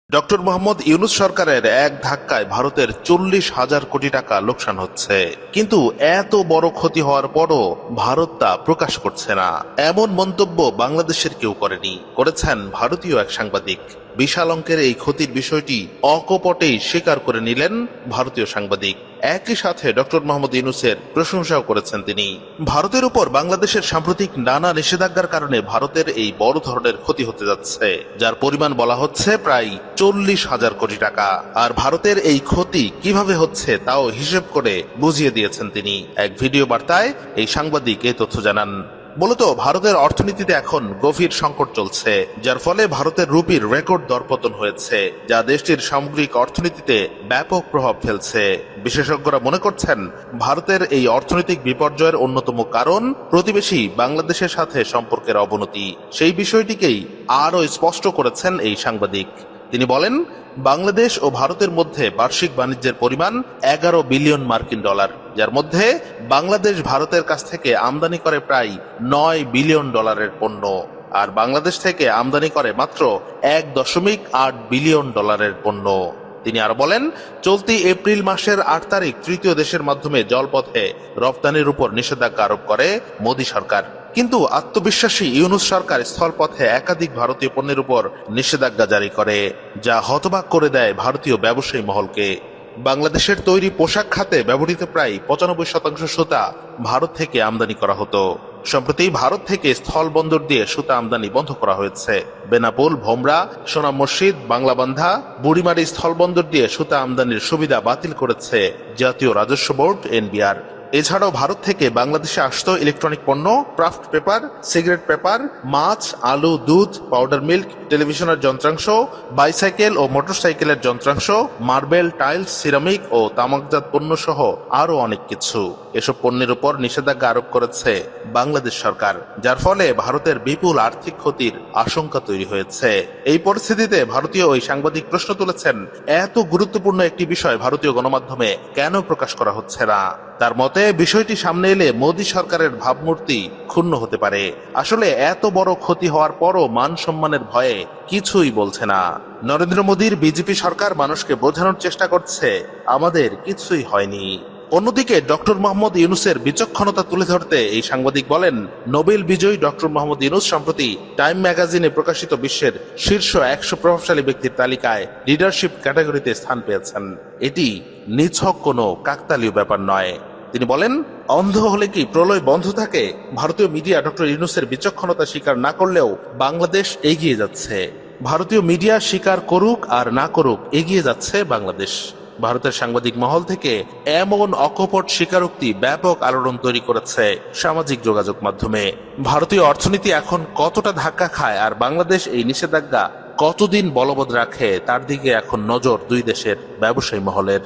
Doctor Mohammad Yunus সরকারের এক ধাক্কায় ভারতের 40,000 কোটি টাকা লোকসান হচ্ছে, কিন্তু এত বড় ক্ষতি হওয়ার পরও ভারত তা প্রকাশ করছে না। এমন মন্তব্য বাংলাদেশের কেউ করেনি, করেছেন ভারতীয় এক সাংবাদিক। বিশাল অঙ্কের এই ক্ষতির বিষয়টি অকপটেই স্বীকার করে নিলেন ভারতীয় সাংবাদিক। একই সাথে ডক্টর মোহাম্মদ ইউনূসের প্রশংসাও করেছেন তিনি। ভারতের উপর বাংলাদেশের সাম্প্রতিক নানা নিষেধাজ্ঞার কারণে ভারতের এই বড় ধরনের ক্ষতি হতে যাচ্ছে, যার পরিমাণ বলা হচ্ছে প্রায় 40,000 কোটি টাকা। আর ভারতের এই ক্ষতি কিভাবে হচ্ছে তাও হিসেব করে বুঝিয়ে দিয়েছেন তিনি। এক ভিডিও বার্তায় এই সাংবাদিক এই তথ্য জানান। মূলত ভারতের অর্থনীতিতে এখন গভীর সংকট চলছে, যার ফলে ভারতের রুপির রেকর্ড দরপতন হয়েছে, যা দেশটির সামগ্রিক অর্থনীতিতে ব্যাপক প্রভাব ফেলছে। বিশেষজ্ঞরা মনে করছেন ভারতের এই অর্থনৈতিক বিপর্যয়ের অন্যতম কারণ প্রতিবেশী বাংলাদেশের সাথে সম্পর্কের অবনতি। সেই বিষয়টিকেই আরও স্পষ্ট করেছেন এই সাংবাদিক। তিনি বলেন, বাংলাদেশ ও ভারতের মধ্যে বার্ষিক বাণিজ্যের পরিমাণ 11 বিলিয়ন মার্কিন ডলার, যার মধ্যে বাংলাদেশ ভারতের কাছ থেকে আমদানি করে প্রায় 9 বিলিয়ন ডলারের পণ্য, আর বাংলাদেশ থেকে আমদানি করে মাত্র 1.8 বিলিয়ন ডলারের পণ্য। তিনি আরো বলেন, চলতি এপ্রিল মাসের 8 তারিখ তৃতীয় দেশের মাধ্যমে জলপথে রপ্তানির উপর নিষেধাজ্ঞা আরোপ করে মোদী সরকার। কিন্তু আত্মবিশ্বাসী ইউনূস সরকার স্থলপথে একাধিক ভারতীয় পণ্যের উপর নিষেধাজ্ঞা জারি করে, যা হতবাক করে দেয় ভারতীয় ব্যবসায়ী মহলকে। বাংলাদেশের তৈরি পোশাক খাতে ব্যবহৃত প্রায় 95% সুতা ভারত থেকে আমদানি করা হতো। সম্প্রতি ভারত থেকে স্থল বন্দর দিয়ে সুতা আমদানি বন্ধ করা হয়েছে। বেনাপোল, ভোমরা, সোনাম মসজিদ, বাংলাবান্ধা, বুড়িমারি স্থল বন্দর দিয়ে সুতা আমদানির সুবিধা বাতিল করেছে জাতীয় রাজস্ব বোর্ড এনবিআর। এছাড়াও ভারত থেকে বাংলাদেশে আসত ইলেকট্রনিক পণ্য, ক্রাফট পেপার, সিগারেট পেপার, মাছ, আলু, দুধ, পাউডার মিল্ক, টেলিভিশনের যন্ত্রাংশ, বাইসাইকেল ও মোটরসাইকেলের যন্ত্রাংশ, মার্বেল, টাইলস, সিরামিক ও তামাকজাত পণ্য সহ আরও অনেক কিছু। এসব পণ্যের উপর নিষেধাজ্ঞা আরোপ করেছে বাংলাদেশ সরকার, যার ফলে ভারতের বিপুল আর্থিক ক্ষতির আশঙ্কা তৈরি হয়েছে। এই পরিস্থিতিতে ভারতীয় ওই সাংবাদিক প্রশ্ন তুলেছেন, এত গুরুত্বপূর্ণ একটি বিষয় ভারতীয় গণমাধ্যমে কেন প্রকাশ করা হচ্ছে না? তার মতে, বিষয়টি সামনে এলে মোদী সরকারের ভাবমূর্তি ক্ষুণ্ণ হতে পারে। আসলে এত বড় ক্ষতি হওয়ার পরও মান সম্মানের ভয়ে কিছুই বলছে না। নরেন্দ্র মোদীর বিজেপি সরকার মানুষকে বোঝানোর চেষ্টা করছে আমাদের কিছুই হয়নি। অন্যদিকে ডক্টর মোহাম্মদ ইউনূসের বিচক্ষণতা তুলে ধরতে এই সাংবাদিক বলেন, নোবেল বিজয়ী ডক্টর মোহাম্মদ ইউনূস সম্প্রতি টাইম ম্যাগাজিনে প্রকাশিত বিশ্বের শীর্ষ 100 প্রভাবশালী ব্যক্তির তালিকায় লিডারশিপ ক্যাটাগরিতে স্থান পেয়েছেন। এটি নিছক কোনো কাকতালীয় ব্যাপার নয়। তিনি বলেন, অন্ধ হলে কি প্রলয় বন্ধ থাকে? ভারতীয় মিডিয়া ডক্টর ইউনূসের বিচক্ষণতা স্বীকার না করলেও বাংলাদেশ এগিয়ে যাচ্ছে। ভারতীয় মিডিয়া স্বীকার করুক আর না করুক, এগিয়ে যাচ্ছে বাংলাদেশ। ভারতের সাংবাদিক মহল থেকে এমন অকপট স্বীকারোক্তি ব্যাপক আলোড়ন তৈরি করেছে সামাজিক যোগাযোগ মাধ্যমে। ভারতীয় অর্থনীতি এখন কতটা ধাক্কা খায় আর বাংলাদেশ এই নিষেধাজ্ঞা কতদিন বলবৎ রাখে, তার দিকে এখন নজর দুই দেশের ব্যবসায়ী মহলের।